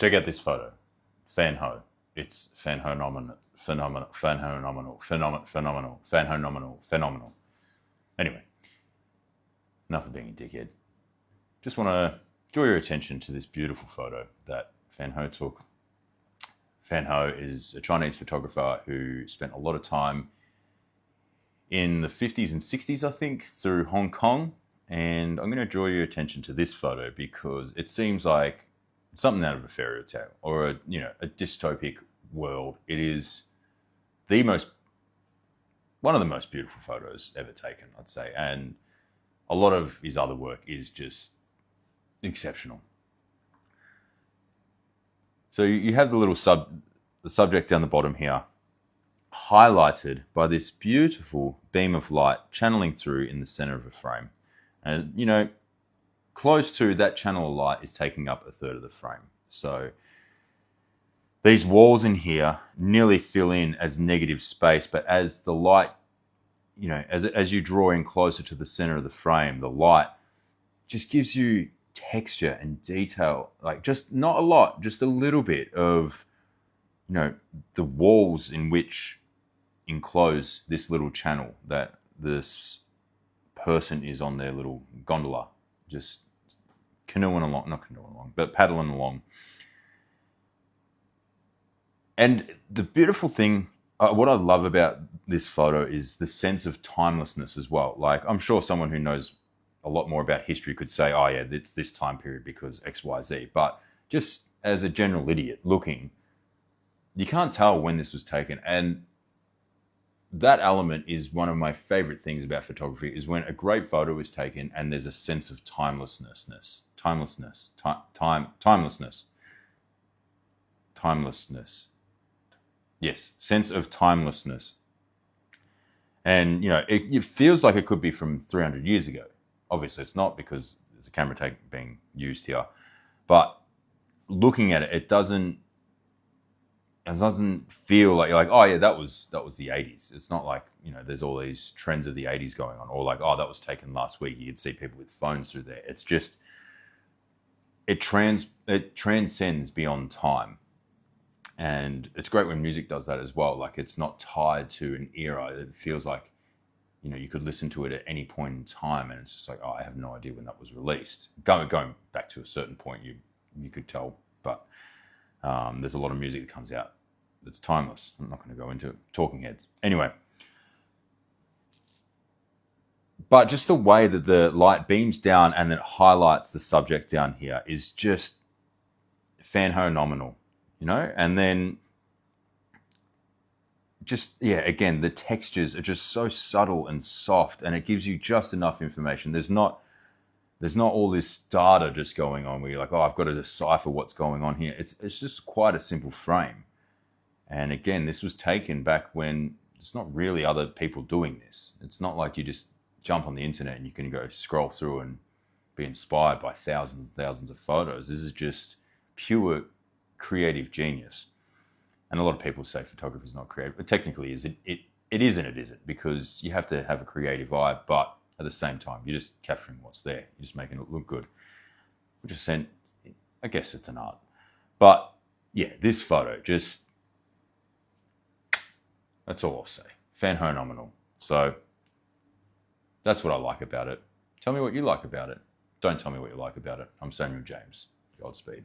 Check out this photo. Fanho. It's phenomenal. Anyway, enough of being a dickhead. Just want to draw your attention to this beautiful photo that Fanho took. Fanho is a Chinese photographer who spent a lot of time in the 50s and 60s, I think, through Hong Kong. And I'm going to draw your attention to this photo because it seems like something out of a fairy tale or a dystopic world. It is one of the most beautiful photos ever taken, I'd say. And a lot of his other work is just exceptional. So you have the subject down the bottom here, highlighted by this beautiful beam of light channeling through in the center of a frame. And, close to that channel of light is taking up a third of the frame. So these walls in here nearly fill in as negative space, but as the light, as you draw in closer to the center of the frame, the light just gives you texture and detail, like just not a lot, just a little bit of, the walls in which enclose this little channel that this person is on their little gondola, just paddling along. And the beautiful thing, what I love about this photo is the sense of timelessness as well. Like, I'm sure someone who knows a lot more about history could say, oh yeah, it's this time period because X, Y, Z. But just as a general idiot looking, you can't tell when this was taken. And that element is one of my favorite things about photography, is when a great photo is taken and there's a sense of timelessness. Yes, sense of timelessness. And, it feels like it could be from 300 years ago. Obviously it's not, because there's a camera being used here. But looking at it, it doesn't feel like you're like, oh yeah, that was the 80s. It's not like, there's all these trends of the 80s going on, or like, oh, that was taken last week. You could see people with phones through there. It's just, it transcends beyond time. And it's great when music does that as well. Like, it's not tied to an era. It feels like, you could listen to it at any point in time, and it's just like, oh, I have no idea when that was released. Going back to a certain point, you could tell, but there's a lot of music that comes out that's timeless. I'm not going to go into talking heads. Anyway, but just the way that the light beams down and then highlights the subject down here is just phenomenal, and then just, yeah, again, the textures are just so subtle and soft, and it gives you just enough information. There's not all this data just going on where you're like, oh, I've got to decipher what's going on here. It's just quite a simple frame. And again, this was taken back when there's not really other people doing this. It's not like you just jump on the internet and you can go scroll through and be inspired by thousands and thousands of photos. This is just pure creative genius. And a lot of people say photography is not creative, but technically it is and it isn't, because you have to have a creative eye, but at the same time, you're just capturing what's there. You're just making it look good. Which is, I guess it's an art. But yeah, this photo, just, that's all I'll say. Phenomenal. So that's what I like about it. Tell me what you like about it. Don't tell me what you like about it. I'm Samuel James. Godspeed.